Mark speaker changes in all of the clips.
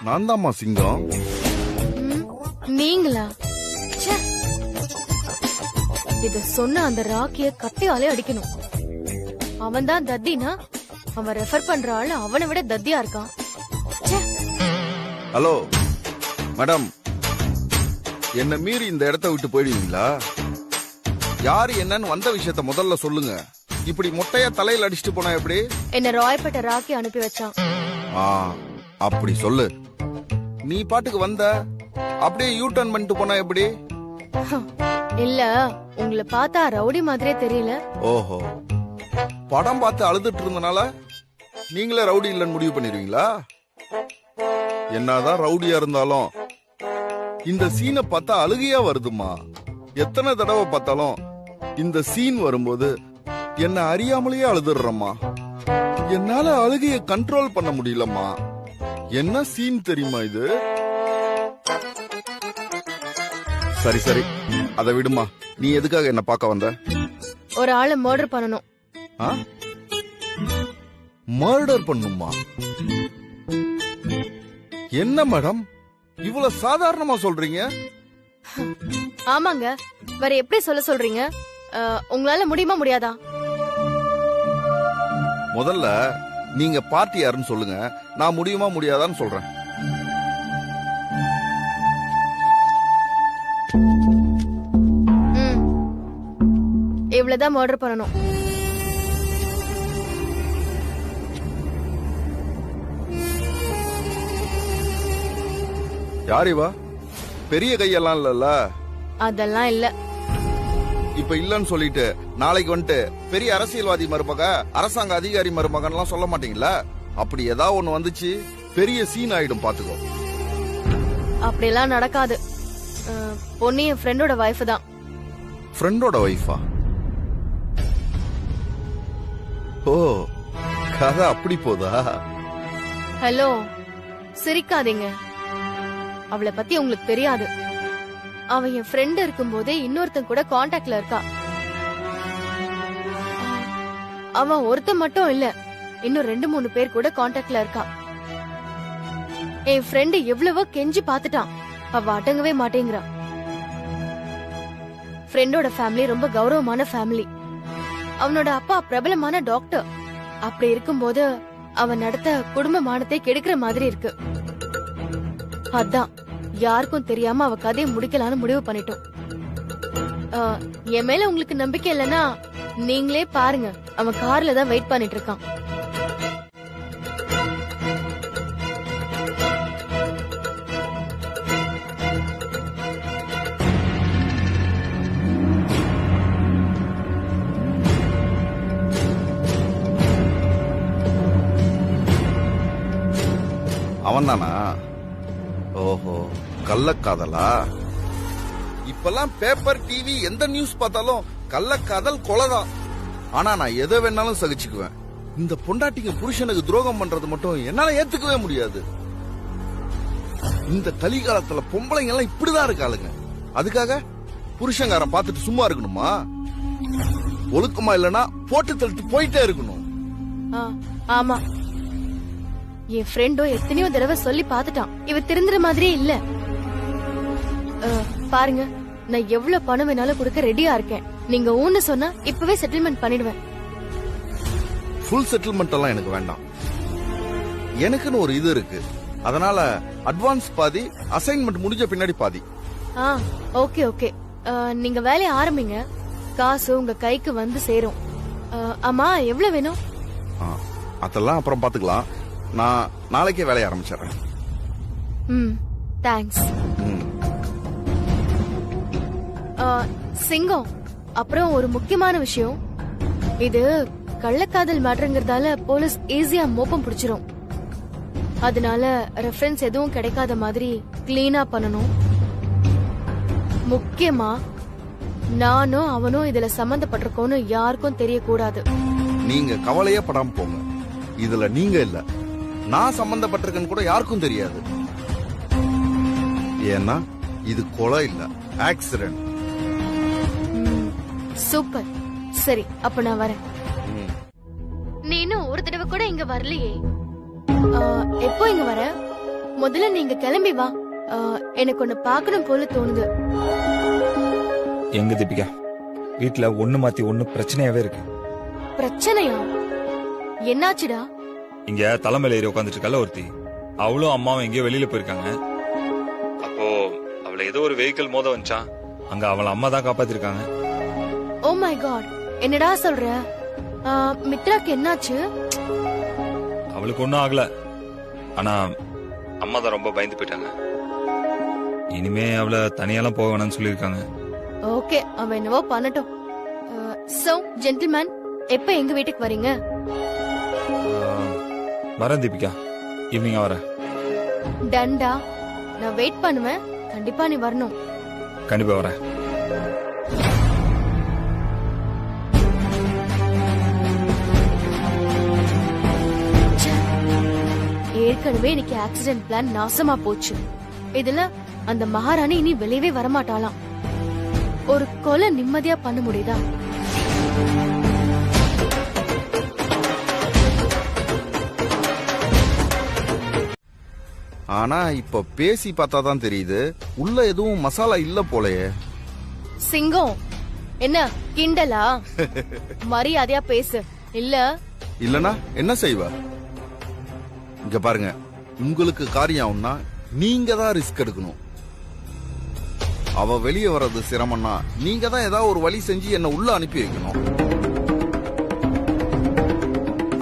Speaker 1: நான் தாம்மா சிங்கம்.
Speaker 2: நீங்களா? இத சொன்ன அந்த ராக்கிய கட்டையாலே அடிக்கணும். அவன் தான் தத்தினா அவன் ரெஃபர் பண்ற ஆளு அவனை விட தத்தியா இருக்கான்.
Speaker 1: ஹலோ மேடம், என்ன மீறி இந்த இடத்த விட்டு போயிடுவீங்களா? யாரு என்னன்னு வந்த விஷயத்த முதல்ல சொல்லுங்க. இப்படி மொட்டையா தலையில அடிச்சுட்டு போனா எப்படி?
Speaker 2: என்ன ராயப்பட்ட ராக்கி அனுப்பி வச்சான்.
Speaker 1: அப்படி சொல்லு. நீ பாட்டுக்கு வந்த அப்படியே யூ டர்ன் பண்ணிட்டு போனா எப்படி?
Speaker 2: இல்ல, உங்களை பார்த்தா ரவுடி மாதிரியே தெரியல.
Speaker 1: ஓஹோ, படம் பார்த்து அழுதுட்டு இருந்தனால நீங்களே ரவுடி இல்லன்னு முடிவு பண்ணிருவீங்களா? என்னதான் ரவுடியா இருந்தாலும் இந்த சீனை பார்த்தா அழுகையா வருதுமா. எத்தனை தடவை பார்த்தாலும் இந்த சீன் வரும்போது என்ன அறியாமலேயே அழுதுறம்மா. என்னால அழுகைய கண்ட்ரோல் பண்ண முடியலம்மா. என்ன சீன் தெரியுமா இது? சரி சரி, அதை விடுமா. நீ எதுக்காக என்ன பார்க்க வந்த?
Speaker 2: ஒரு ஆளை மர்டர் பண்ணணும்.
Speaker 1: மர்டர் பண்ணுமா? என்ன மேடம் இவ்வளவு சாதாரணமா சொல்றீங்க?
Speaker 2: ஆமாங்க, வேற எப்படி சொல்ல சொல்றீங்க? உங்களால முடியுமா முடியாதா?
Speaker 1: முதல்ல நீங்க பார்ட்டி யாருன்னு சொல்லுங்க, நான் முடியுமா முடியாதான்னு சொல்றேன்.
Speaker 2: இவ்வளவுதான் மர்டர் பண்ணணும்.
Speaker 1: யார் இவா? பெரிய கையெல்லாம் இல்லல்ல?
Speaker 2: அதெல்லாம் இல்ல.
Speaker 1: இப்ப இல்லன்னு சொல்லிட்டு நாளைக்கு வந்துட்டு பெரிய அரசியல்வாதி மருமக, அரசாங்க அதிகாரி மருமகன் சொல்ல மாட்டீங்களா? அப்படி ஏதாவது ஒண்ணு வந்துச்சு பெரிய சீன் ஆயிடும், பாத்துக்கோ.
Speaker 2: அப்படியெல்லாம் நடக்காது. பொண்ணு என் ஃப்ரெண்டோட வைஃப் தான்.
Speaker 1: ஃப்ரெண்டோட வைஃபா? ஓ, கதை அப்படி போதா?
Speaker 2: ஹலோ, சிரிக்காதீங்க. அவளை பத்தி உங்களுக்கு தெரியாது. அவ என் ஃப்ரெண்ட் இருக்கும் போதே இன்னொருத்தன் கூட கான்டாக்ட்ல இருக்கா. அவன் ஒருத்தன் மட்டும் இல்ல, இன்னும் 2-3 பேர் கூட கான்டாக்ட்ல இருக்கா. என் ஃப்ரெண்ட் எவ்வளவோ கெஞ்சி பாத்துட்டான், அவ அடங்கவே மாட்டேங்கிறான். ஃப்ரெண்டோட ஃபேமிலி ரொம்ப கௌரவமான ஃபேமிலி. அவனோட அப்பா பிரபலமான டாக்டர். அப்படி இருக்கும்போது அவன் நடத்த குடும்ப மானத்தை கெடுக்கிற மாதிரி இருக்கு. அதான் யாருக்கும் தெரியாம அவ கதையை முடிக்கலான்னு முடிவு பண்ணிட்டோம். என் மேல உங்களுக்கு நம்பிக்கை இல்லைன்னா நீங்களே பாருங்க, அவன் கார்ல தான் வெயிட் பண்ணிட்டு இருக்கான்.
Speaker 1: அவன் தானா? ஓஹோ, கள்ளக்காதலா? இப்பெல்லாம் பேப்பர், டிவி, எந்த நியூஸ் பார்த்தாலும் கள்ளக்காதல், கொலைதான். ஆனா நான் எதை வேணாலும் சகிச்சுக்குவேன். இந்த பொண்டாட்டிங்க புருஷனுக்கு துரோகம் பண்றது மட்டும் என்னால ஏத்துக்கவே முடியாது. இந்த கலிகாலத்துல பொம்பளைங்க எல்லாம் இப்படிதான் இருக்காளுங்க. அதுக்காக புருஷங்காரன் பார்த்துட்டு சும்மா இருக்கணுமா? ஒழுக்கமா இல்லனா போட்டு தள்ளிட்டு போயிட்டே இருக்கணும்.
Speaker 2: ஆமா, என் ஃப்ரெண்டும் எத்தனையோ தடவை சொல்லி பாத்துட்டான். இவ திருந்துற மாதிரியே இல்ல. பாருங்க, நான் எவ்வளவு பணம் வேணாலும் கொடுக்க ரெடியா இருக்கேன். நீங்க ஊன்னு சொன்னா இப்பவே செட்டில்மெண்ட் பண்ணிடுவேன்.
Speaker 1: ஃபுல் செட்டில்மெண்ட் எல்லாம் எனக்கு வேண்டாம். எனக்குன்னு ஒரு இது இருக்கு. அதனால அட்வான்ஸ் பாதி, அசைன்மெண்ட் முடிஞ்ச பின்னாடி பாதி.
Speaker 2: ஓகே ஓகே, நீங்க வேலையை ஆரம்பிங்க. காசு உங்க கைக்கு வந்து சேரும். ஆமா, எவ்வளவு வேணும்?
Speaker 1: அதெல்லாம் அப்புறம் பாத்துக்கலாம். நான் நாளைக்கே வேலையை ஆரம்பிச்சிடுறேன்.
Speaker 2: தேங்க்ஸ். சிங்கம், அப்புறம் ஒரு முக்கியமான விஷயம். இது கள்ளக்காதல் மேட்டருங்கிறதால போலீஸ் ஈஸியா மோப்பம் பிடிச்சிரும். அதனால ரெஃபரன்ஸ் எதுவும் கிடைக்காத மாதிரி கிளீனா பண்ணணும். முக்கியமா நானும் அவனும் இதுல சம்பந்தப்பட்டிருக்கோன்னு யாருக்கும் தெரியக்கூடாது.
Speaker 1: நீங்க கவலையே படாம போங்க. இதுல நீங்க இல்ல, நான் சம்பந்தப்பட்டிருக்கேன்னு கூட யாருக்கும் தெரியாது. ஏன்னா இது கொலை இல்ல, ஆக்சிடென்ட்.
Speaker 2: சூப்பர். சரி, அப்ப நான் வரேன். நீ இன்னும் ஒரு தடவை கூட இங்க வரலையே. எப்போ இங்க வர? முதல்ல நீங்க கிளம்பி வா. எனக்கு ஒன்னு பார்க்கணும் போல தோணுது.
Speaker 3: எங்க தீபிகா, வீட்டுல ஒண்ணு மாத்தி ஒண்ணு பிரச்சனையாவே இருக்கு.
Speaker 2: பிரச்சனையா? என்னாச்சுடா?
Speaker 3: இங்க தலைமையில ஏறி உட்காந்துட்டு இருக்கல ஒருத்தி, அவளும் அம்மாவும் எங்கேயோ வெளியில போயிருக்காங்க. அப்போ அவளை ஏதோ ஒரு வெஹிக்கிள் மோத வந்துச்சான். அங்க அவளை அம்மா தான் காப்பாத்திருக்காங்க.
Speaker 2: ஓ மை காட், என்னடா சொல்ற? மித்ராக்கு என்னாச்சு?
Speaker 3: அவளுக்கு ஒன்னும் ஆகல, ஆனா அம்மா தான் ரொம்ப பயந்து போயிட்டாங்க. இனிமே அவளை தனியாலாம் போக வேணாம்னு சொல்லிருக்காங்க.
Speaker 2: ஓகே, அவன் என்னவோ பண்ணட்டும். சோ ஜென்டில்மேன், எப்ப எங்க வீட்டுக்கு வரீங்க?
Speaker 3: வரேன் தீபிகா, ஈவினிங்கா வரேன்.
Speaker 2: டன்டா, நான் வெயிட் பண்ணுவேன். கண்டிப்பா நீ வரணும்.
Speaker 3: கண்டிப்பா வரேன்.
Speaker 2: ஏற்கனவே இன்னைக்கு ஆக்சிடென்ட் பிளான் நாசமா போச்சு. இதுல அந்த மகாராணி இனி வெளியவே வரமாட்டாளாம். ஒரு கொலை நிம்மதியா பண்ண முடியுதா?
Speaker 1: ஆனா இப்ப பேசி பார்த்தாதான் தெரியுது, உள்ள எதுவும் மசாலா இல்ல போலயே.
Speaker 2: சிங்கம், என்ன கிண்டலா? மரியாதையா பேசு. இல்லனா
Speaker 1: என்ன செய்வ? இங்க பாருங்க, உங்களுக்கு காரியம்னா நீங்க தான் ரிஸ்க் எடுக்கணும். அவ வெளியே வர்றது சிரமம்னா நீங்க தான் ஏதாவது ஒரு வழி செஞ்சு என்ன உள்ள அனுப்பி வைக்கணும்.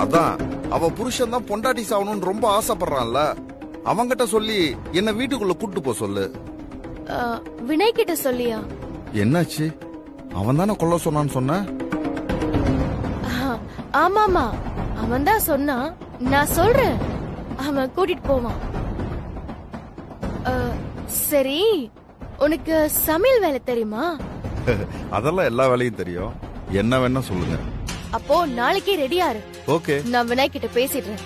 Speaker 1: அதான் அவ புருஷன் தான் பொண்டாட்டி சாவணும்னு ரொம்ப ஆசைப்படுறான்ல, அவங்கிட்ட சொல்லி என்ன வீட்டுக்குள்ள கூட்டு போ சொல்லு.
Speaker 2: வினய் கிட்ட சொல்லியா?
Speaker 1: என்னாச்சு? அவன் தானே கொல்ல சொன்னான்னு சொன்ன.
Speaker 2: ஆமாமா, அவன் தான் சொன்னான். நான் சொல்றேன், அவன் கூட்டிட்டு போவான். சரி, உனக்கு சமையல் வேலை தெரியுமா?
Speaker 1: அதெல்லாம் எல்லா வேலையும் தெரியும். என்ன வேணா சொல்லுங்க.
Speaker 2: அப்போ நாளைக்கே ரெடியா இரு.
Speaker 1: ஓகே,
Speaker 2: நான் வினய் கிட்ட பேசிடுறேன்.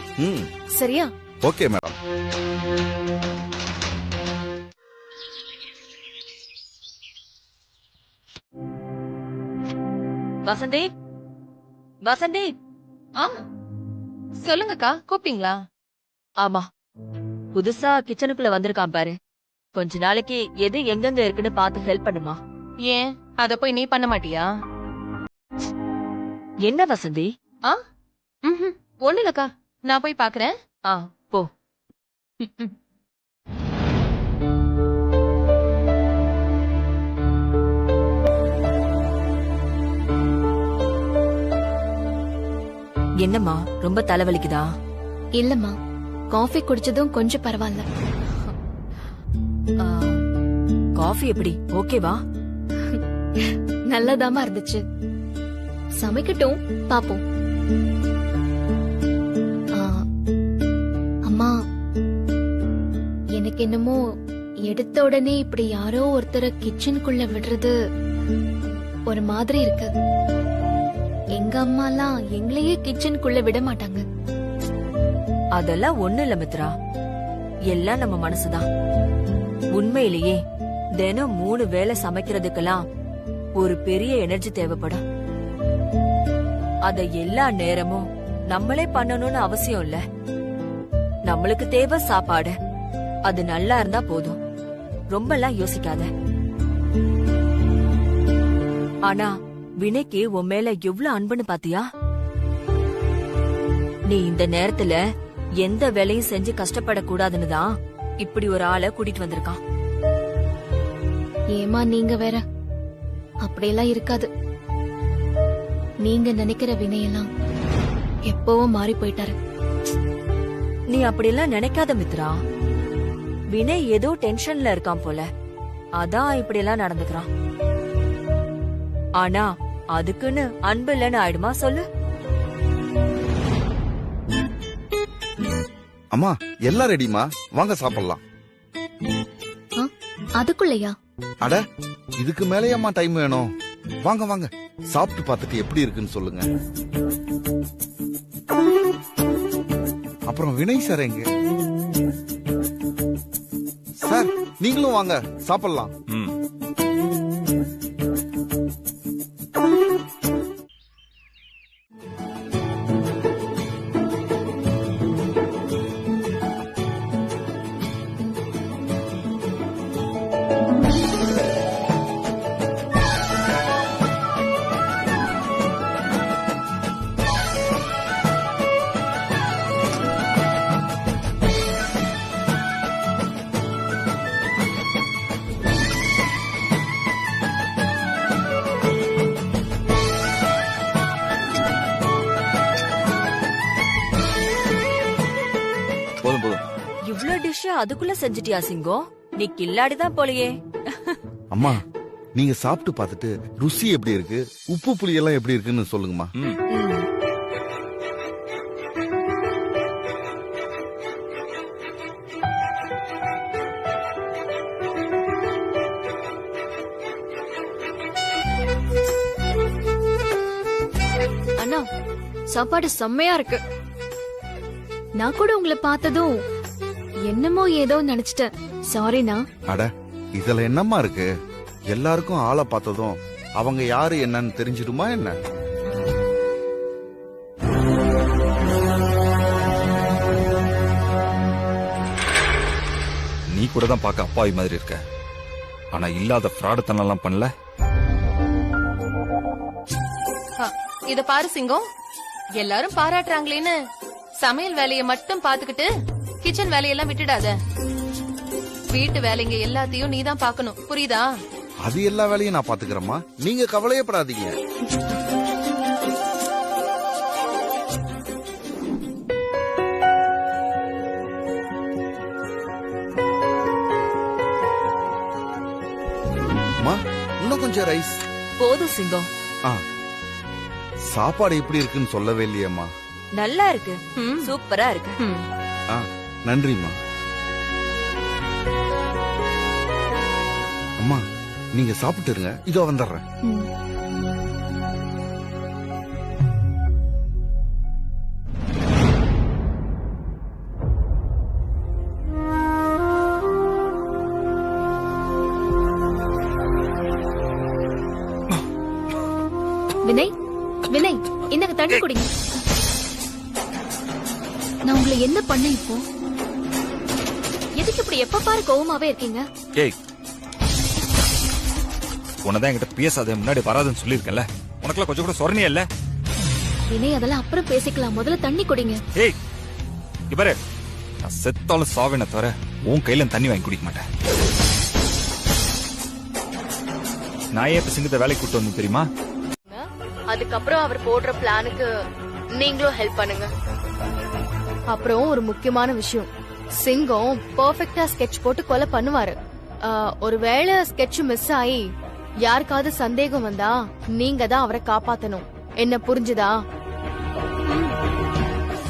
Speaker 2: சரியா?
Speaker 1: Okay madam.
Speaker 4: வசந்தி, வசந்தி.
Speaker 5: சொல்லுங்கக்கா, கூப்பிட்டீங்களா?
Speaker 4: ஆமா, புதுசா கிச்சனுக்குள்ள வந்திருக்கான் பாரு. கொஞ்ச நாளைக்கு எது எங்கெங்க இருக்குன்னு பார்த்து ஹெல்ப் பண்ணுமா?
Speaker 5: ஏன், அத போய் நீ பண்ண மாட்டியா?
Speaker 4: என்ன வசந்தி?
Speaker 5: ஒண்ணு இல்லக்கா, நான் போய் பாக்குறேன்.
Speaker 4: போ. என்னம்மா, ரொம்ப தலைவலிக்குதா?
Speaker 2: இல்லம்மா, காஃபி குடிச்சதும் கொஞ்சம் பரவாயில்ல.
Speaker 4: காஃபி எப்படி, ஓகேவா?
Speaker 2: நல்லதாமா இருந்துச்சு. சமைக்கட்டும், பாப்போம். அம்மா, எனக்கு என்னமோ எடுத்த உடனே இப்படி யாரோ ஒருத்தரை கிச்சனுக்குள்ள விடுறது ஒரு மாதிரி இருக்கு. எங்க அம்மாலாம் எங்களையே கிச்சனுக்குள்ள விட மாட்டாங்க.
Speaker 4: அதெல்லாம் ஒண்ணு இல்ல மித்ரா, எல்லாம் நம்ம மனசுதான். உண்மையிலேயே தினம் 3 வேளை சமைக்கிறதுக்கெல்லாம் ஒரு பெரிய எனர்ஜி தேவைப்படும். அத எல்லா நேரமும் நம்மளே பண்ணணும்னு அவசியம் இல்ல. நம்மளுக்கு தேவை சாப்பாடு, அது நல்லா இருந்தா போதும். ரொம்பலாம் யோசிக்காத. ஆனா வினைக்கு உன் மேல எவ்வளவு அன்புன்னு பாத்தியா? நீ இந்த நேரத்துல எந்த வேலையும் செஞ்சு கஷ்டப்படக்கூடாதுன்னு தான் இப்படி ஒரு ஆளை கூட்டிட்டு வந்திருக்கான்.
Speaker 2: ஏமா நீங்க வேற, அப்படியெல்லாம் இருக்காது. நீங்க நினைக்கிற வினையெல்லாம் எப்பவோ மாறி போயிட்டாரு.
Speaker 4: நீ அப்படியெல்லாம் நினைக்காத மித்ரா. வினய் ஏதோ டென்ஷன்ல இருக்கான் போல, அதான் இப்படியெல்லாம் நடந்துக்கிறான். ஆனா அதுக்குன்னு அன்பு இல்லைன்னு ஆயிடுமா சொல்லு?
Speaker 1: அம்மா, எல்லாம் ரெடிமா, வாங்க சாப்பிடலாம்.
Speaker 2: அதுக்குள்ளயா?
Speaker 1: அட, இதுக்கு மேலேயம்மா டைம் வேணும். வாங்க வாங்க, சாப்பிட்டு பார்த்துட்டு எப்படி இருக்குன்னு சொல்லுங்க. அப்புறம் வினய் சார் எங்க? சார், நீங்களும் வாங்க சாப்பிடலாம்.
Speaker 4: லஞ்ச அதுக்குள்ள செஞ்சிட்டியா சிங்கம்? நீ கில்லாடிதான் போலியே.
Speaker 1: அம்மா நீங்க சாப்பிட்டு பார்த்துட்டு ருசி எப்படி இருக்கு, உப்பு புளி எல்லாம் எப்படி இருக்குன்னு சொல்லுங்கம்மா.
Speaker 3: ம்.
Speaker 4: ம்.
Speaker 2: அண்ணா சாப்பாடு செம்மையா இருக்கு. நான் கூட உங்களை பார்த்ததும் என்னமோ ஏதோ நினைச்சிட்டேன். சாரிண்ணா.
Speaker 1: அட இதுல என்னம்மா இருக்கு, எல்லாருக்கும் ஆளை பார்த்ததும் அவங்க யாரு என்னன்னு தெரிஞ்சிடுமா என்ன?
Speaker 3: நீ கூட தான் பார்க்க அப்பாவி மாதிரி இருக்க, ஆனா இல்லாத ஃப்ராடுத்தனம் எல்லாம் பண்ணல.
Speaker 5: இத பாரு சிங்கம், எல்லாரும் பாராட்டுறாங்களேன்னு சமையல் வேலைய மட்டும் பாத்துக்கிட்டு கிச்சன் வேலையெல்லாம் விட்டுடாத. வீட்டு வேலைங்க எல்லாத்தையும் நீ தான் பாக்கணும், புரியுதா?
Speaker 1: அது எல்லா வேலையும் நான் பாத்துக்கிறேம்மா, நீங்க கவலையப்படாதீங்க. அம்மா இன்னும் கொஞ்சம் ரைஸ்.
Speaker 4: போதும் சிங்கம்.
Speaker 1: ஆ சாப்பாடு எப்படி இருக்குன்னு சொல்லவே இல்லையம்மா.
Speaker 4: நல்லா இருக்கு,
Speaker 5: ம்.
Speaker 4: சூப்பரா இருக்கு.
Speaker 5: ம்.
Speaker 1: ஆ நன்றிம்மா. அம்மா நீங்க சாப்பிட்டு இருங்க, இதோ வந்துடுறேன்.
Speaker 2: வினய், வினய் இந்தங்க தண்ணி குடிங்க. நான் உங்களை என்ன பண்ண இப்போ? எதுக்கு இப்படி எப்ப பாரு கோவமாவே இருக்கீங்க?
Speaker 3: ஏய், உன்னதான் என்கிட்ட பேசாத, முன்னாடி வராதுன்னு சொல்லியிருக்கேன்ல. உனக்குலாம் கொஞ்சம் கூட சொரணியே இல்ல.
Speaker 2: வினய் அதெல்லாம் அப்புறம் பேசிக்கலாம், முதல்ல தண்ணி குடிங்க.
Speaker 3: ஏய் இவரு, நான் செத்தாலும் சாவின தவிர உன் கையில தண்ணி வாங்கி குடிக்க மாட்டேன். நான் ஏன் இப்ப சிங்கத்தை வேலைக்கு கூட்டு வந்து தெரியுமா?
Speaker 2: அதுக்கப்புறம் அவர் போடுற பிளானுக்கு நீங்களும் ஹெல்ப் பண்ணுங்க. அப்புறம் ஒரு முக்கியமான விஷயம், சிங்கம் பெர்ஃபெக்ட்டா ஸ்கெட்ச் போட்டு கொலை பண்ணுவாரு. ஒருவேளை ஸ்கெட்ச் மிஸ் ஆகி யாருக்காவது சந்தேகம் வந்தா நீங்க தான் அவரை காப்பாத்தணும். என்ன புரிஞ்சுதா?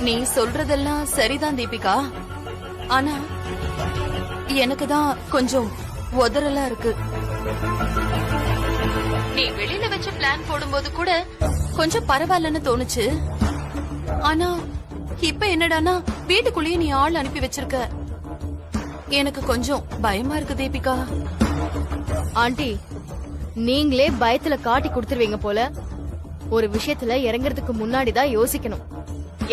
Speaker 5: நீ சொல்றதெல்லாம் சரிதான் தீபிகா, ஆனா எனக்கு தான் கொஞ்சம் உதறலா இருக்கு. நீ வெளியில வச்சு பிளான் போடும்போது கூட கொஞ்சம் பரவாயில்லன்னு தோணுச்சு, ஆனா இப்ப என்னடானா வீட்டுக்குள்ளேயே நீ ஆள் அனுப்பி வச்சிருக்க. எனக்கு கொஞ்சம் பயமா இருக்கு தீபிகா.
Speaker 2: ஆண்டி நீங்களே பயத்துல காட்டி கொடுத்துருவீங்க போல. ஒரு விஷயத்துல இறங்குறதுக்கு முன்னாடி தான் யோசிக்கணும்,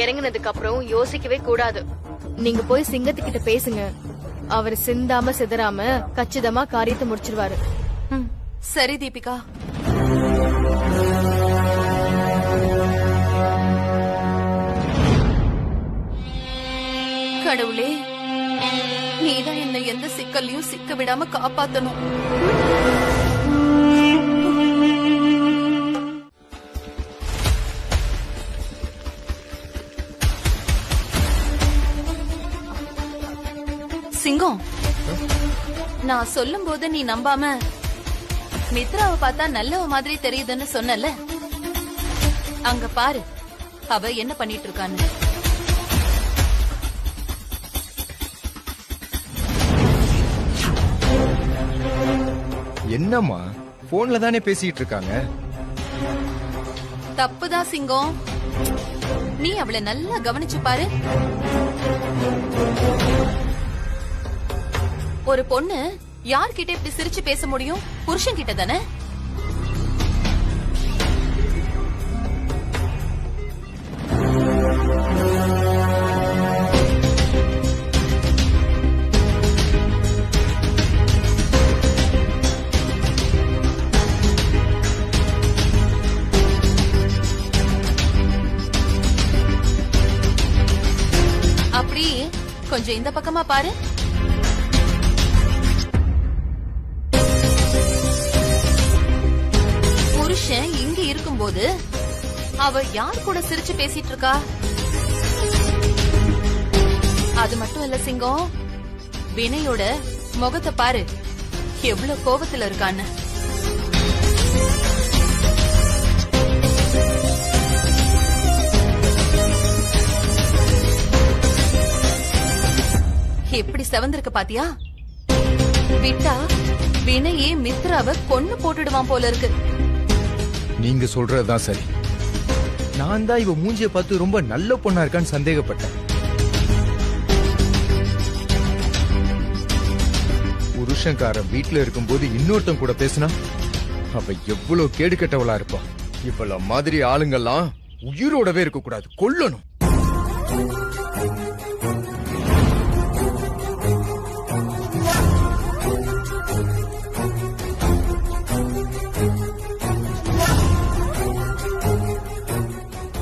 Speaker 2: இறங்குனதுக்கு அப்புறம் யோசிக்கவே கூடாது. நீங்க போய் சிங்கத்துக்கிட்ட பேசுங்க, அவர் சிந்தாம சிதறாம கச்சிதமா காரியத்தை முடிச்சிருவாரு.
Speaker 5: ம், சரி தீபிகா. கடவுளே, நீதான் என்னை எந்த சிக்கல்லையும் சிக்க விடாம காப்பாத்தணும். சிங்கம், நான் சொல்லும் போது நீ நம்பாம மித்ராவை பார்த்தா நல்லவ மாதிரி தெரியுதுன்னு சொன்னல, அங்க பாரு அவ என்ன பண்ணிட்டு இருக்கான்னு.
Speaker 6: என்னம்மா போன்ல தானே பேசிட்டு இருக்காங்க?
Speaker 5: தப்புதான் சிங்கம், நீ அவளை நல்லா கவனிச்சு பாரு. ஒரு பொண்ணு யார்கிட்ட இப்படி சிரிச்சு பேச முடியும்? புருஷன் கிட்ட தானே. அப்படி கொஞ்சம் இந்த பக்கமா பாரு. புருஷன் இங்க இருக்கும்போது அவ யார் கூட சிரிச்சு பேசிட்டு இருக்கா? அது மட்டும் இல்ல சிங்கம், வினயோட முகத்தை பாரு, எவ்வளவு கோபத்துல இருக்கான்னு. எப்படி செவந்திருக்க பாத்தியா? விட்டா வினையே மித்ராவை கொன்னு போட்டுடுவான் போல இருக்கு.
Speaker 6: நீங்க சொல்றதுதான் சரி. நான் தான் இவ மூஞ்சிய பார்த்து ரொம்ப நல்ல பொண்ணா இருக்கான்னு சந்தேகப்பட்டேன். புருஷன்காரன் வீட்டுல இருக்கும்போது இன்னொருத்தன் கூட பேசினா அவ எவ்வளவு கேடு கெட்டவளா இருப்பா. இவ்வளவு மாதிரி ஆளுங்கெல்லாம் உயிரோடவே இருக்க கூடாது, கொல்லணும்.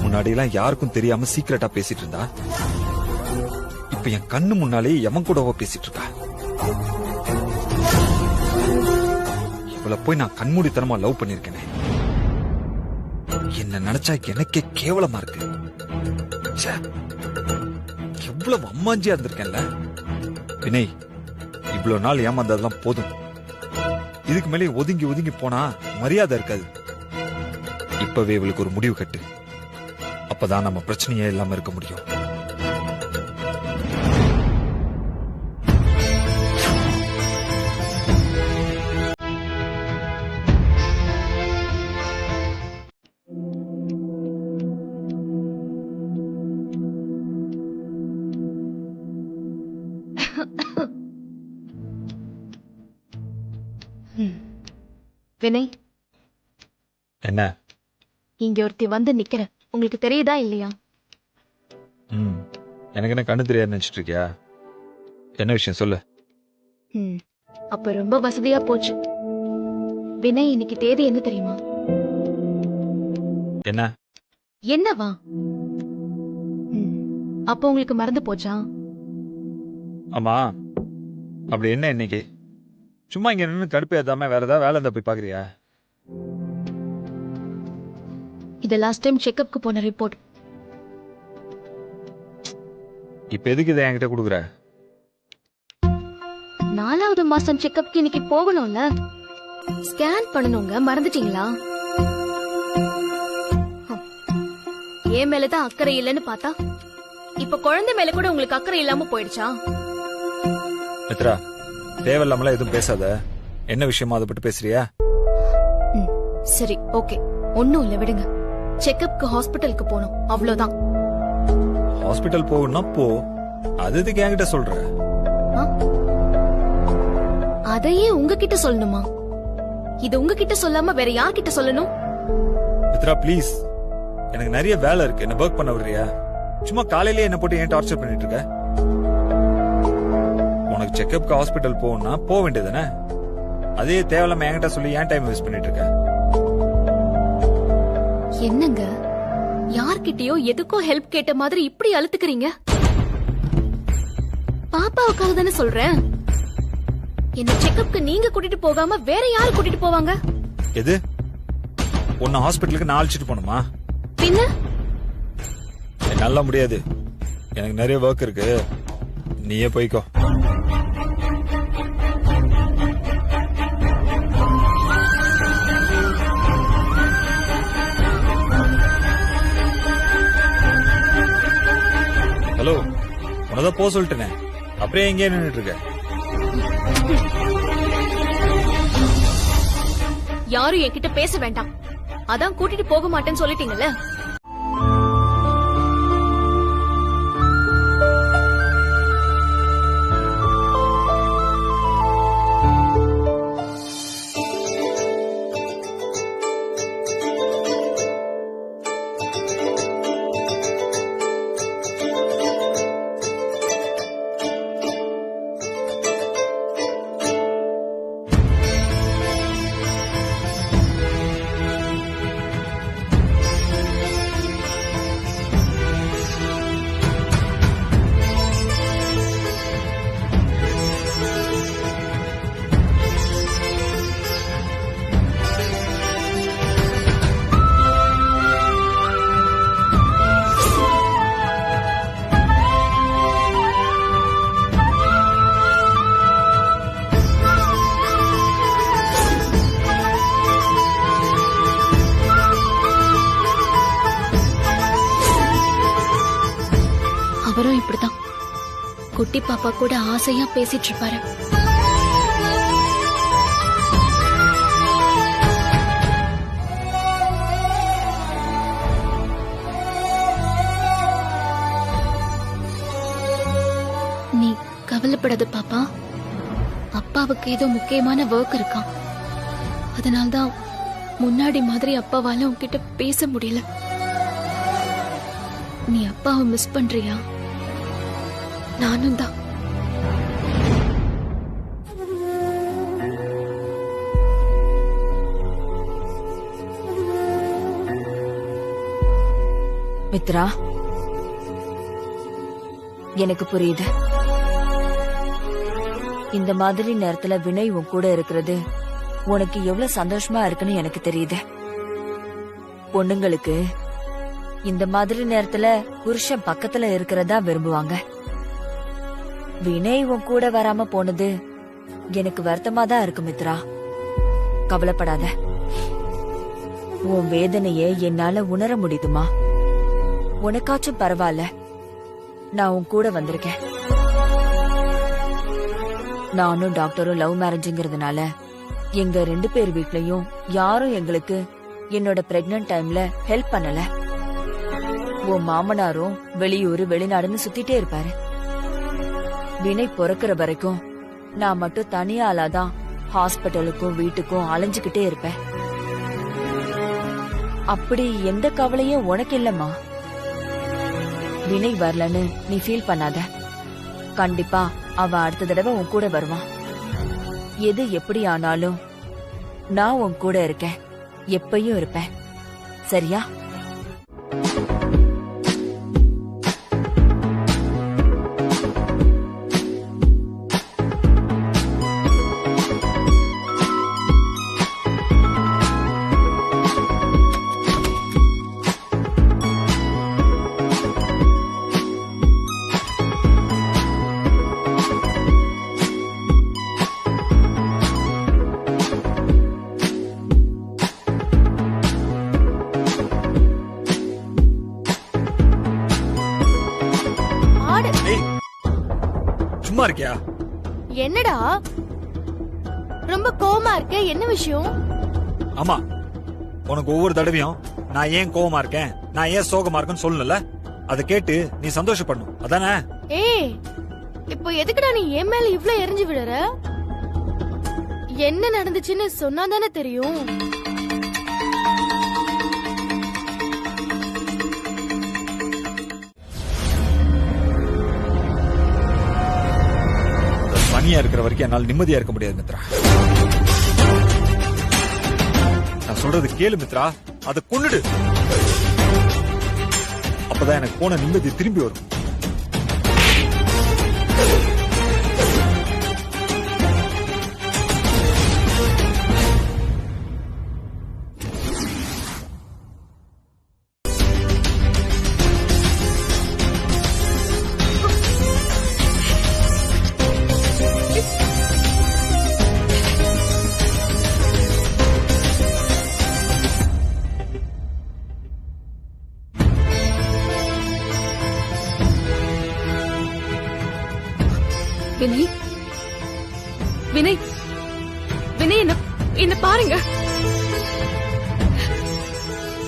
Speaker 3: முன்னாடி எல்லாம் யாருக்கும் தெரியாம சீக்கிரட்டா பேசிட்டு இருந்தா, இப்ப என் கண்ணு முன்னாலே எவன் கூடவோ பேசிட்டு இருக்கா. இவள போய் நான் கண்மூடித்தனமா லவ் பண்ணிருக்கேனே. என்ன நினைச்சா எனக்கே கேவலமா இருக்கு. ச்சே, எவ்வளவு அம்மாஞ்சியா இருந்திருக்கேன்ல. வினய், இவ்வளவு நாள் ஏமாந்ததெல்லாம் போதும். இதுக்கு மேலே ஒதுங்கி ஒதுங்கி போனா மரியாதை இருக்காது. இப்பவே இவளுக்கு ஒரு முடிவு கட்டு. அப்பதான் நம்ம பிரச்சனையே இல்லாம இருக்க முடியும்.
Speaker 2: வினய்,
Speaker 3: என்ன?
Speaker 2: இங்க ஒருத்தி வந்து நிக்கிற, உங்களுக்கு தெரியுதா இல்லையா?
Speaker 3: எனக்கு என்ன கண்ணு தெரியாது நினைச்சிட்டு இருக்கியா? என்ன விஷயம் சொல்லு.
Speaker 2: அப்ப ரொம்ப வசதியா போச்சு. வினய், இன்னைக்கு தேதி என்ன தெரியுமா?
Speaker 3: என்ன?
Speaker 2: என்னவா? அப்ப உங்களுக்கு மறந்து போச்சா?
Speaker 3: ஆமா, அப்படி என்ன இன்னைக்கு? சும்மா இங்க நின்று கடுப்பு ஏத்தாம வேற ஏதாவது வேலை இருந்தா போய் பாக்குறியா?
Speaker 2: இது லாஸ்ட் டைம் செக்கப்க்கு போன ரிப்போர்ட்.
Speaker 3: இப்ப எதுக்கு இதை என்கிட்ட கொடுக்குற?
Speaker 2: 4வது மாசம் செக்கப்க்கு இன்னைக்கு போகணும்ல, ஸ்கேன் பண்ணணுங்க, மறந்துட்டீங்களா? ஏன் மேலதான் அக்கறை இல்லைன்னு பார்த்தா இப்ப குழந்தை மேல கூட உங்களுக்கு அக்கறை இல்லாம போயிடுச்சா?
Speaker 3: மித்ரா, தேவையில்லாமலாம் எதுவும் பேசாத. என்ன விஷயமா அதை பற்றி பேசுறியா?
Speaker 2: சரி, ஓகே, ஒண்ணும் இல்ல, விடுங்க. செக்கப்க்கு ஹாஸ்பிட்டலுக்கு போகணும், அவ்வளவுதான்.
Speaker 3: ஹாஸ்பிட்டல் போகணும்னா போ, அது எதுக்கு என்கிட்ட சொல்ற?
Speaker 2: அதையே உங்ககிட்ட சொல்லணுமா? இது உங்ககிட்ட சொல்லாம வேற யார்கிட்ட சொல்லணும்?
Speaker 3: மித்ரா ப்ளீஸ், எனக்கு நிறைய வேலை இருக்கு, என்ன ஒர்க் பண்ண விடுறியா? சும்மா காலையிலேயே என்ன போட்டு ஏன் டார்ச்சர் பண்ணிட்டு இருக்க? உனக்கு செக்கப்க்கு ஹாஸ்பிட்டல் போகணும்னா போக வேண்டியதுதானே? அதே தேவையில்லாம என்கிட்ட சொல்லி ஏன் டைம் வேஸ்ட் பண்ணிட்டு இருக்க?
Speaker 2: என்னங்க, யார்கிட்டயோ எதுக்கோ ஹெல்ப் கேட்ட மாதிரி இப்படி அழுத்துக்கிறீங்க? பாப்பாவுக்காக தானே சொல்றேன். என்ன செக்கப்க்கு நீங்க கூட்டிட்டு போகாம வேற யாரு கூட்டிட்டு போவாங்க?
Speaker 3: எது? உன்னை ஹாஸ்பிட்டலுக்கு நான் அழைச்சிட்டு போகணுமா?
Speaker 2: பின்ன
Speaker 3: நல்லா முடியாது, எனக்கு நிறைய ஒர்க் இருக்கு, நீயே போய்க்கோ. ஹலோ, உனதான் போக சொல்லிட்டேனே, அப்படியே எங்கேயே நின்னுட்டு இருக்க?
Speaker 2: யாரும் என்கிட்ட பேச வேண்டாம், அதான் கூட்டிட்டு போக மாட்டேன்னு சொல்லிட்டீங்கல்ல.
Speaker 7: அவரும் இப்படிதான் குட்டி பாப்பா கூட ஆசையா பேசிட்டு இருப்பாரு. நீ கவலைப்படாத பாப்பா. அப்பாவுக்கு ஏதோ முக்கியமான ஒர்க் இருக்கான். அதனால்தான் முன்னாடி மாதிரி அப்பாவால உன்கிட்ட பேச முடியல. நீ அப்பாவை மிஸ் பண்றியா? நானும் தான்.
Speaker 4: மித்ரா, எனக்கு புரியுது. இந்த மாதிரி நேரத்துல வினய் உன் கூட இருக்கிறது உனக்கு எவ்வளவு சந்தோஷமா இருக்குன்னு எனக்கு தெரியுது. பொண்ணுங்களுக்கு இந்த மாதிரி நேரத்துல புருஷன் பக்கத்துல இருக்கிறதா விரும்புவாங்க. வினய் உன் கூட வராம போனது எனக்கு வருத்தமா தான் இருக்கு மித்ரா. கவலைப்படாத. உன் வேதனைய என்னால உணர முடியுதுமா. உனக்காச்சும் பரவாயில்ல, நான் உன் கூட வந்திருக்கேன். நானும் டாக்டரும் லவ் மேரேஜ்ங்கிறதுனால எங்க 2 பேர் வீட்லயும் யாரும் எங்களுக்கு என்னோட பிரெக்னன்ட் டைம்ல ஹெல்ப் பண்ணல. உன் மாமனாரும் வெளியூரு வெளிநாடுன்னு சுத்திட்டே இருப்பாரு. வினய் பிறக்கிற வரைக்கும் நான் மட்டும் தனியாலாதான் ஹாஸ்பிட்டலுக்கும் வீட்டுக்கும் அலைஞ்சுக்கிட்டே இருப்பேன். அப்படி எந்த கவலையும் உனக்கு இல்லம்மா. வினய் வரலன்னு நீ ஃபீல் பண்ணாத. கண்டிப்பா அவ அடுத்த தடவை உன் கூட வருவான். எது எப்படி ஆனாலும் நான் உன் கூட இருக்கேன், எப்பயும் இருப்பேன். சரியா?
Speaker 3: சும்மா இருக்கியா?
Speaker 2: என்னடா ரொம்ப கோவமா இருக்க? என்ன விஷயம்?
Speaker 3: ஆமா, உனக்கு ஒவ்வொரு தடவையும் நான் ஏன் கோவமா இருக்கேன், நான் ஏன் சோகமா இருக்கேன்னு சொல்லல. அதை கேட்டு நீ சந்தோஷப்படணும், அதானே?
Speaker 2: ஏய், இப்போ எதுக்குடா நீ என் மேல இவ்ளோ எரிஞ்சு விடுற? என்ன நடந்துச்சுன்னு சொன்னா தானே தெரியும்.
Speaker 3: தனியா இருக்கிற வரைக்கும் என்னால் நிம்மதியா இருக்க முடியாது மித்ரா. நான் சொல்றது கேளு மித்ரா, அதை கொன்னுடு. அப்பதான் எனக்கு போன நிம்மதி திரும்பி வரும்.
Speaker 7: வினய், வினய், வினய், என்ன பாருங்க.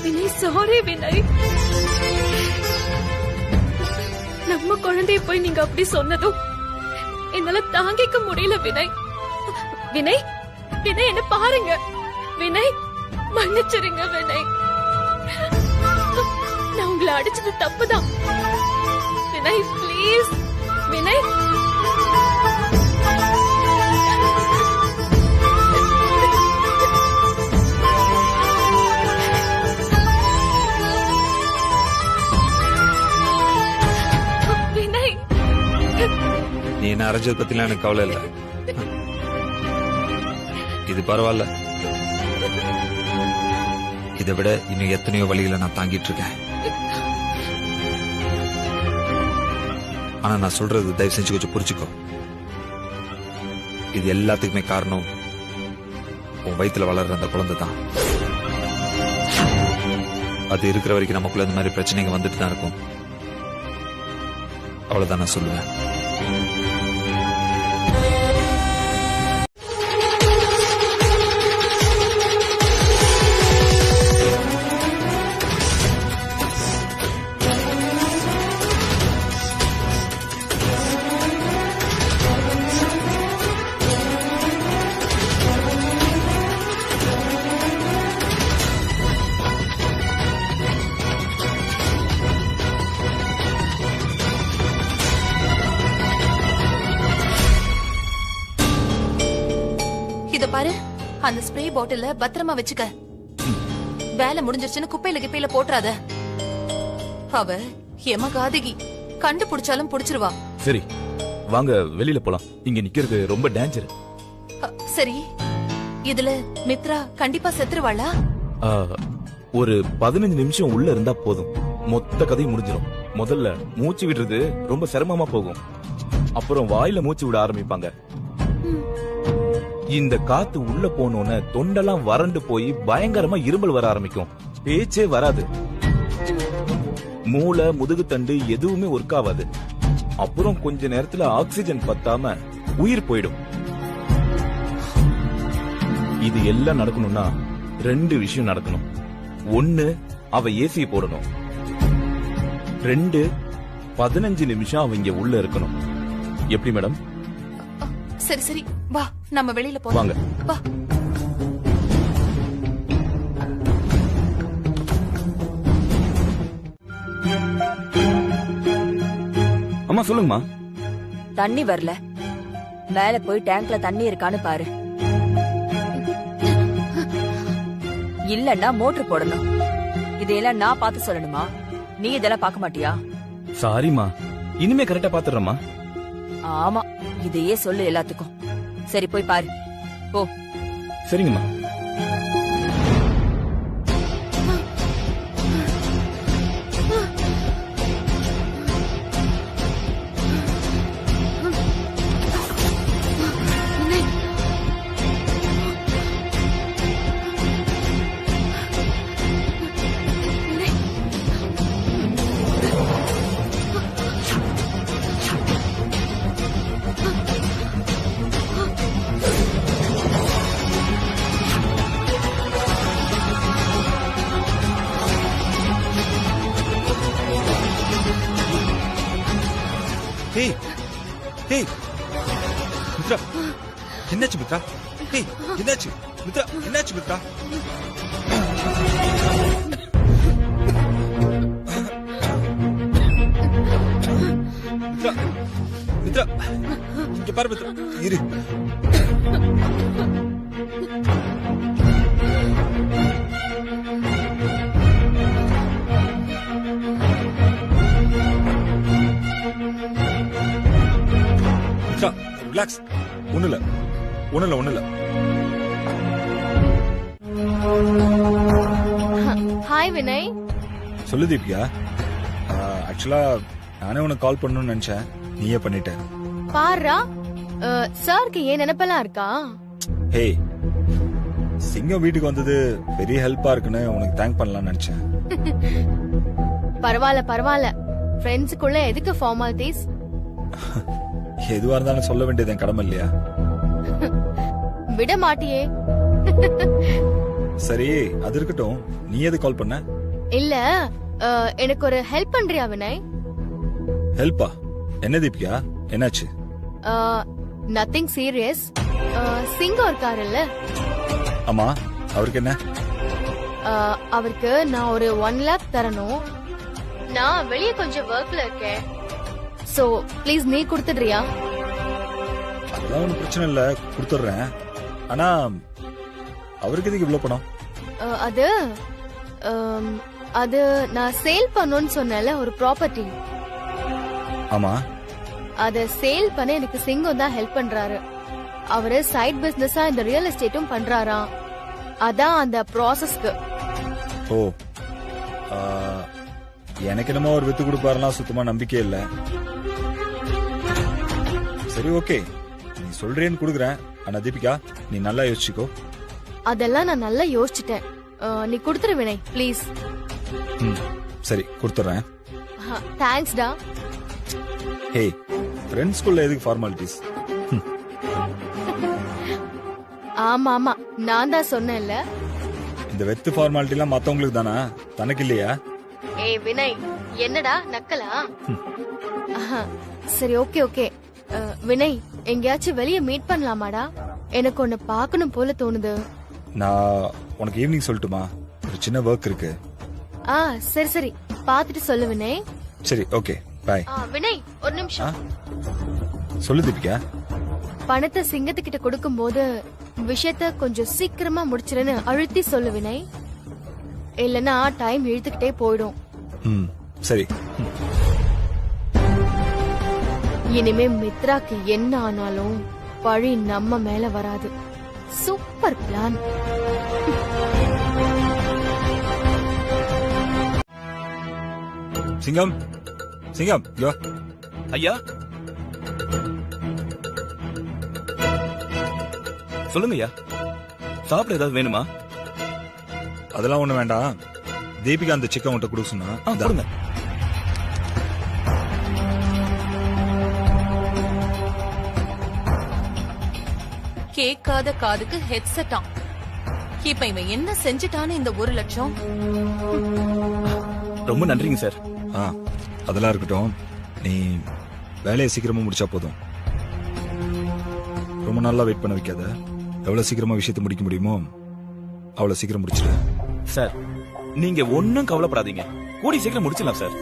Speaker 7: வினய், சாரி வினய். நம்ம குழந்தைய போய் நீங்க அப்படி சொன்னதும் என்னால தாங்கிக்க முடியல வினய். வினய், வினய், என்ன பாருங்க. வினய், மன்னிச்சிருங்க வினய். நான் உங்களை அடிச்சது தப்புதான். வினய், ப்ளீஸ். வினய்,
Speaker 3: நீ என்ன அரைஞ்சது பத்திலாம் எனக்கு கவலை இல்ல. இது பரவாயில்ல. இதை விட இன்னும் எத்தனையோ வழிகளை நான் தாங்கிட்டு இருக்கேன். ஆனா நான் சொல்றது தயவு செஞ்சு கொஞ்சம் புரிச்சுக்கோ. இது எல்லாத்துக்குமே காரணம் உன் வயித்துல வளர்ற அந்த குழந்தை தான். அது இருக்கிற வரைக்கும் நமக்குள்ள இந்த மாதிரி பிரச்சனைங்க வந்துட்டு தான் இருக்கும். அவ்வளவுதான் நான் சொல்லுவேன்.
Speaker 5: இத பாரு, அந்த ஸ்ப்ரே பாட்டில பத்திரமா வச்சுக்க. வேலை முடிஞ்சிருச்சுன்னு குப்பையில கிப்பையில போட்டுறாத. அவ எமகாதகி, கண்டுபிடிச்சாலும் புடிச்சிருவா.
Speaker 8: சரி வாங்க வெளியில போலாம், இங்க நிக்கிறது ரொம்ப டேஞ்சர்.
Speaker 5: சரி, இதுல மித்ரா கண்டிப்பா செத்துருவாளா?
Speaker 8: ஒரு 15 நிமிஷம் உள்ள இருந்தா போதும், மொத்த கதையும் முடிஞ்சிடும். முதல்ல மூச்சு விடுறது ரொம்ப சிரமமா போகும், அப்புறம் வாயில மூச்சு விட ஆரம்பிப்பாங்க. இந்த காத்து உள்ள போனோன்னு தொண்டெல்லாம் வறண்டு போய் பயங்கரமா இருமல் வர ஆரம்பிக்கும், பேச்சே வராது. மூளை முதுகுத்தண்டு எதுவுமே ஒர்க் ஆகாது. அப்புறம் கொஞ்ச நேரத்துல ஆக்சிஜன் பத்தாம உயிர் போயிடும். இது எல்லாம் நடக்கணும்னா 2 விஷயம் நடக்கணும். 1, அவ ஏசி போடணும். 2, 15 நிமிஷம் அவ இங்க உள்ள இருக்கணும். எப்படி மேடம்?
Speaker 5: சரி சரி, வா நம்ம வெளியில போலாம்.
Speaker 8: வாங்க.
Speaker 5: வா.
Speaker 8: அம்மா சொல்லுங்கம்மா.
Speaker 4: தண்ணி வரல, மேல போய் டேங்க்ல தண்ணி இருக்கான்னு பாரு. இல்லன்னா மோட்டர் போடணும். இதையெல்லாம் நான் பார்த்து சொல்லணுமா? நீ இதெல்லாம் பார்க்க மாட்டியா?
Speaker 8: சாரிம்மா, இனிமே கரெக்டா பாத்துறேம்மா.
Speaker 4: ஆமா, இதையே சொல்லு எல்லாத்துக்கும். சரி போய் பாரு போ.
Speaker 8: சரிங்கம்மா.
Speaker 3: ஹேய் ஹேய் மித்ரா, என்னாச்சு மித்ரா? ஹேய் என்னாச்சு மித்ரா? என்னாச்சு மித்ரா? மித்ரா மித்ரா, இங்க பாரு மித்ரா, இரு. ரிலாக்ஸ், ஒண்ணுல.
Speaker 2: ஹாய் வினய்.
Speaker 3: சொல்லு தீபிகா. ஆக்சுவலா நானே உனக்கு கால் பண்ணணும்னு நினைச்சேன், நீயே பண்ணிட்ட.
Speaker 2: பாருடா, சாருக்கு ஏன் நினைப்பெல்லாம் இருக்கா?
Speaker 3: ஹே, சிங்கம் வீட்டுக்கு வந்தது பெரிய ஹெல்ப்பா இருக்குன்னு உனக்கு தேங்க் பண்ணலாம்னு நினைச்சேன்.
Speaker 2: பரவாயில்ல, ஃப்ரெண்ட்ஸுக்குள்ள எதுக்கு ஃபார்மாலிட்டிஸ்?
Speaker 3: எதுவா இருந்தாலும் சொல்ல வேண்டியது என் கடமை இல்லையா?
Speaker 2: விட மாட்டியே.
Speaker 3: சரி அது இருக்கட்டும், நீ எது கால் பண்ண?
Speaker 2: இல்ல, எனக்கு ஒரு ஹெல்ப் பண்றியா வினய்?
Speaker 3: ஹெல்ப்பா? என்ன தீபிகா, என்னாச்சு?
Speaker 2: Nothing serious. சிங்கம் இருக்காருல்ல?
Speaker 3: ஆமா, அவருக்கு என்ன?
Speaker 2: அவருக்கு நான் ஒரு 1 lakh தரணும். நான் வெளியே கொஞ்சம் ஒர்க்ல இருக்கேன். சோ ப்ளீஸ் நீ கொடுத்துடுறியா?
Speaker 3: அதெல்லாம் ஒன்றும் பிரச்சனை இல்ல, கொடுத்துடுறேன். ஆனா அவருக்கு எதுக்கு இவ்வளவு பணம்?
Speaker 2: அது நான் சேல் பண்ணணும்னு சொன்னேன்ல, ஒரு ப்ராப்பர்ட்டி.
Speaker 3: ஆமா,
Speaker 2: அத சேல் பண்ண எனக்கு சிங்கம் தான் ஹெல்ப் பண்றாரு. அவரு சைட் பிசினஸா இந்த ரியல் எஸ்டேட்டும் பண்றாராம். அதான் அந்த ப்ராசஸ்க்கு.
Speaker 3: ஓ, எனக்கு என்னமோ அவர் வித்து கொடுப்பாருலாம் சுத்தமா நம்பிக்கை இல்ல. சரி ஓகே, நீ சொல்றேன்னு கொடுக்குறேன். ஆனா தீபிகா, நீ நல்லா யோசிச்சுக்கோ.
Speaker 2: அதெல்லாம் நான் நல்லா யோசிச்சுட்டேன். நீ கொடுத்துரு வினய் ப்ளீஸ்.
Speaker 3: சரி கொடுத்துறேன்.
Speaker 2: தேங்க்ஸ் டா.
Speaker 3: ஹே ஃப்ரெண்ட்ஸ்குள்ள எதுக்கு ஃபார்மாலிட்டிஸ்?
Speaker 2: ஆமா ஆமா, நான் தான் சொன்னேன்ல.
Speaker 3: இந்த வெத்து ஃபார்மாலிட்டி எல்லாம் மத்தவங்களுக்கு தானா, தனக்கு இல்லையா?
Speaker 2: ஏய் வினய், என்னடா நக்கலா? ஆஹா, சரி ஓகே ஓகே. வினய், எங்கேயாச்சும் வெளிய மீட் பண்ணலாமாடா? எனக்கு ஒன்னு பார்க்கணும் போல தோணுது.
Speaker 3: நான் உனக்கு ஈவினிங் சொல்லட்டுமா? ஒரு சின்ன ஒர்க் இருக்கு.
Speaker 2: சரி சரி, பாத்துட்டு சொல்லு வினய்.
Speaker 3: சரி ஓகே பை.
Speaker 2: வினய் ஒரு நிமிஷம்.
Speaker 3: சொல்லு தீபிகா.
Speaker 2: பணத்தை சிங்கத்துக்கிட்ட கொடுக்கும் போது விஷயத்த கொஞ்சம் சீக்கிரமா முடிச்சிருன்னு அழுத்தி சொல்லு வினய். இல்லனா டைம் இழுத்துக்கிட்டே போயிடும்.
Speaker 3: சரி.
Speaker 2: இனிமே மித்ராக்கு என்ன ஆனாலும் பழி நம்ம மேல வராது. Super plan.
Speaker 3: சிங்கம் சிங்கம் யோ.
Speaker 8: ஐயா சொல்லுங்க ஐயா, சாப்பிட ஏதாவது வேணுமா?
Speaker 3: அதெல்லாம் ஒண்ணு வேண்டாம். தீபிகா அந்த சிக்கன் உன்ட்ட கொடுக்க சொன்னா
Speaker 8: கொடுங்க.
Speaker 5: கேட்காத காதுக்கு ஹெட்செட்டா? இப்ப இவன் என்ன செஞ்சுட்டான்னு இந்த 1 லட்சம்?
Speaker 8: ரொம்ப நன்றிங்க சார்.
Speaker 3: அதெல்லாம் இருக்கட்டும், நீ வேலையை சீக்கிரமா முடிச்சா போதும். ரொம்ப நாளா வெயிட் பண்ண வைக்காத. எவ்வளவு சீக்கிரமா விஷயத்தை முடிக்க முடியுமோ அவ்வளவு சீக்கிரம் முடிச்சிடு.
Speaker 8: சார் நீங்க ஒன்னும் கவலைப்படாதீங்க, கூடி சீக்கிரம் முடிச்சிடலாம் சார்.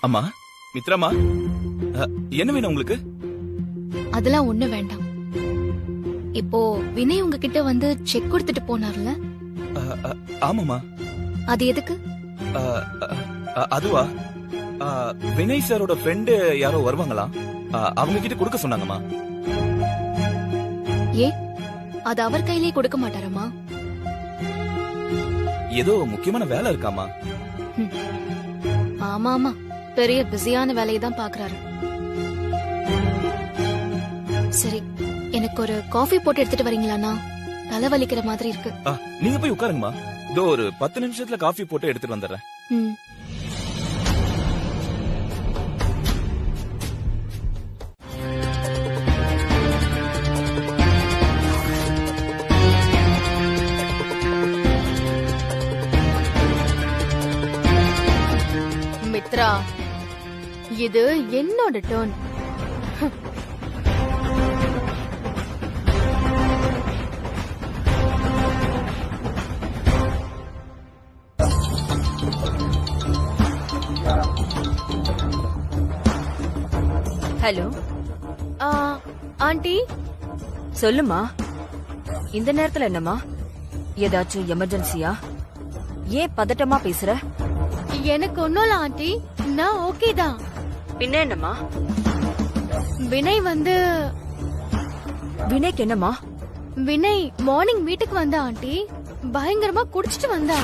Speaker 8: அம்மா, மித்ராமா, என்ன வேணும் உங்களுக்கு?
Speaker 7: அதெல்லாம் ஒண்ணு வேண்டாம். இப்போ வினய் உங்ககிட்ட வந்து செக் கொடுத்துட்டு போனார்ல?
Speaker 8: ஆமாமா.
Speaker 7: அது எதுக்கு?
Speaker 8: அதுவா, வினய் சாரோட ஃப்ரெண்டு யாரோ வருவாங்களா, அவங்க கிட்ட கொடுக்க சொன்னாங்கம்மா.
Speaker 7: ஏ, அது அவர் கையிலேயே கொடுக்க மாட்டாரம்மா?
Speaker 8: ஏதோ முக்கியமான வேலை இருக்காமா.
Speaker 7: ஆமா ஆமா, பெரிய பிஸியான வேலையை தான் பாக்குறாரு. சரி, எனக்கு ஒரு காஃபி போட்டு எடுத்துட்டு வரீங்களாண்ணா? தலை வலிக்கிற மாதிரி இருக்கு.
Speaker 8: நீங்க போய் உட்காருங்கம்மா, இதோ ஒரு 10 நிமிஷத்துல காஃபி போட்டு எடுத்துட்டு வந்துடுறேன்.
Speaker 2: மித்ரா, இது என்னோட டர்ன்.
Speaker 4: Hello
Speaker 2: aunty.
Speaker 4: சொல்லுமா. இந்த நேரத்துல என்னம்மா? ஏதாச்சும் எமர்ஜென்சியா? ஏன் பதட்டமா பேசுற?
Speaker 2: எனக்கு ஒண்ணும் இல்ல ஆண்டி, நான் ஓகே தான்.
Speaker 4: பின்ன என்னம்மா?
Speaker 2: வினய் வந்து...
Speaker 4: வினய்க்கு என்னம்மா?
Speaker 2: வினய் மார்னிங் வீட்டுக்கு வந்தா ஆண்டி, பயங்கரமா குடிச்சிட்டு வந்தா.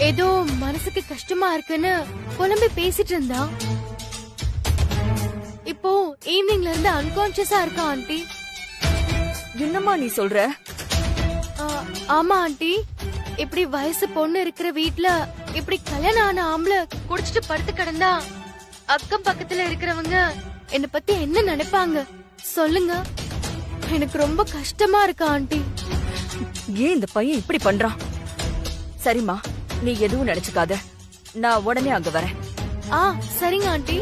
Speaker 2: ஏதோ மனசுக்கு கஷ்டமா இருக்குன்னு புலம்பி பேசிட்டு இருந்தா. இப்போ ஈவினிங்ல இருந்து அன்கான்சியஸா இருக்கா ஆண்டி.
Speaker 4: என்னம்மா நீ சொல்ற?
Speaker 2: ஆமா ஆண்டி, இப்படி வயசு பொண்ணு இருக்கிற வீட்ல இப்படி கல்யாணம் ஆன ஆம்பளை குடிச்சிட்டு படுத்து கிடந்தா அக்கம் பக்கத்துல இருக்கிறவங்க என்ன பத்தி என்ன நினைப்பாங்க சொல்லுங்க. எனக்கு ரொம்ப கஷ்டமா இருக்கு ஆண்டி.
Speaker 4: ஏன் இந்த பையன் இப்படி பண்றான்? சரிம்மா, நீ எதுவும் நினைச்சுக்காத, நான் உடனே அங்க வரேன்.
Speaker 2: சரிங்க ஆண்டி.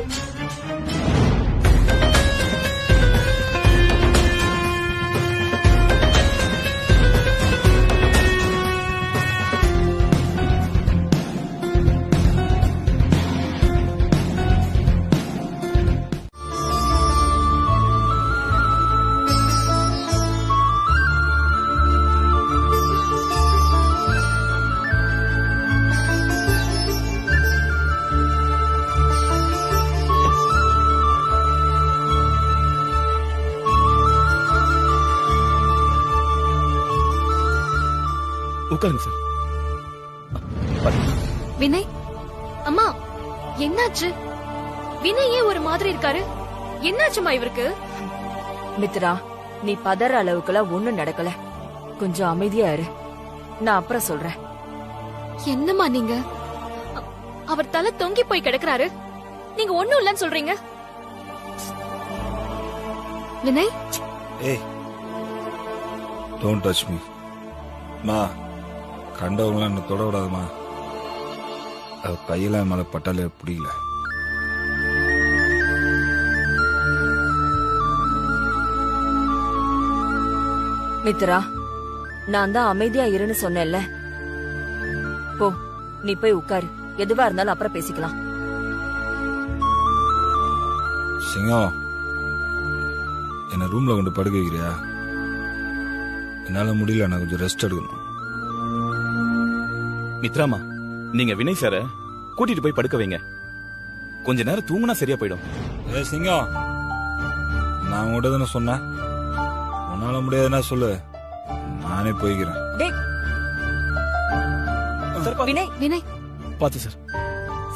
Speaker 8: உட்காருங்க சார்.
Speaker 7: வினய் அம்மா என்னாச்சு? வினய் ஏன் ஒரு மாதிரி இருக்காரு? என்னாச்சுமா இவருக்கு?
Speaker 4: மித்ரா, நீ பதற அளவுக்குலாம் ஒண்ணும் நடக்கல. கொஞ்சம் அமைதியா இரு, நான் அப்புறம் சொல்றேன்.
Speaker 7: என்னம்மா நீங்க? அவர் தலை தொங்கி போய் கிடக்குறாரு, நீங்க ஒண்ணும் இல்லன்னு சொல்றீங்க. வினய்,
Speaker 3: ஏய், டோன்ட் டச் மீ. மா, கண்டவங்களாம் என்ன தொட விடாதுமா. அவ கையில மேல பட்டாலே பிடிக்கல.
Speaker 4: மித்ரா, நான் தான் அமைதியா இருன்னு சொன்னேன்ல. போ, நீ போய் உட்காரு. எதுவா இருந்தாலும் அப்புறம் பேசிக்கலாம்.
Speaker 3: சிங்கம், என்ன ரூம்ல கொண்டு படுக்க வைக்கிறியா? என்னால முடியல, நான் கொஞ்சம் ரெஸ்ட் எடுக்கணும்.
Speaker 8: மித்ராமா, நீங்க வினய் சார கூட்டிட்டு போய் படுக்க வைங்க. கொஞ்ச நேரம் தூங்குனா சரியா போயிடும்.
Speaker 3: ஏ சிங்கம், நான் உங்கள்கிட்ட தானே சொன்னேன். உன்னால முடியாதுன்னா சொல்லு, நானே போய்க்கிறேன்.
Speaker 8: சார், பாத்து.
Speaker 4: வினய்,
Speaker 7: வினய்,
Speaker 8: பாத்து சார்.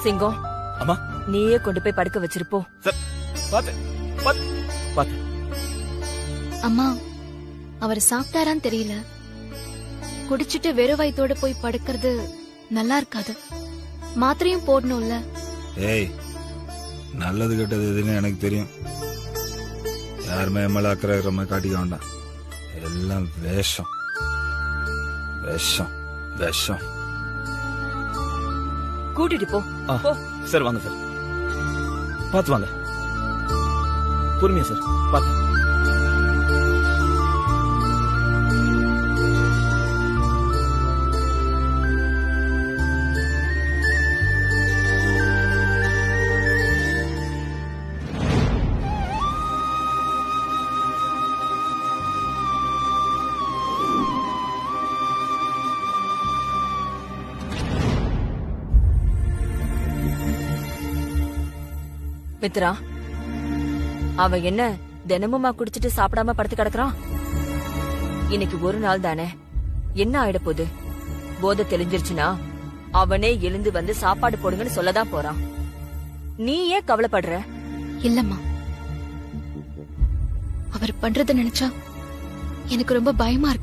Speaker 4: சிங்கம்,
Speaker 8: அம்மா,
Speaker 4: நீயே கொண்டு போய் படுக்க வச்சிருப்போ.
Speaker 8: சார், பாத்து, பாத்து, பாத்து.
Speaker 2: அம்மா, அவர் சாப்பிட்டாரான்னு தெரியல. குடிச்சிட்டு வெறும் வயித்தோட போய் படுக்கிறது நல்லா இருக்காது. மாத்திரையும் போடணும்ல.
Speaker 3: ஏய், நல்லது கெட்டது எதுன்னு எனக்கு தெரியும். யாருமே என் மேல அக்கறை இருக்கிற மாதிரி காட்டிக்க வேண்டாம். எல்லாம் வேஷம், விஷம், விஷம்.
Speaker 4: கூட்டிட்டு போ.
Speaker 8: ஆ,
Speaker 4: போ.
Speaker 8: சார் வாங்க சார், பாத்து வாங்க. பொறுமையா சார், பாத்து.
Speaker 4: மித்ரா, அவ என்ன தினமுமா குடிச்சிட்டு சாப்பிடாம படுத்து கிடக்குறான்? இன்னைக்கு ஒரு நாள் தானே, என்ன ஆயிட போகுது? போதை தெளிஞ்சிருச்சுன்னா அவனே எழுந்து வந்து சாப்பாடு போடுங்கன்னு சொல்லதான் போறான். நீ ஏன் கவலைப்படுற?
Speaker 2: இல்லம்மா, அவர் பண்றத நினைச்சா எனக்கு ரொம்ப பயமா இருக்கு.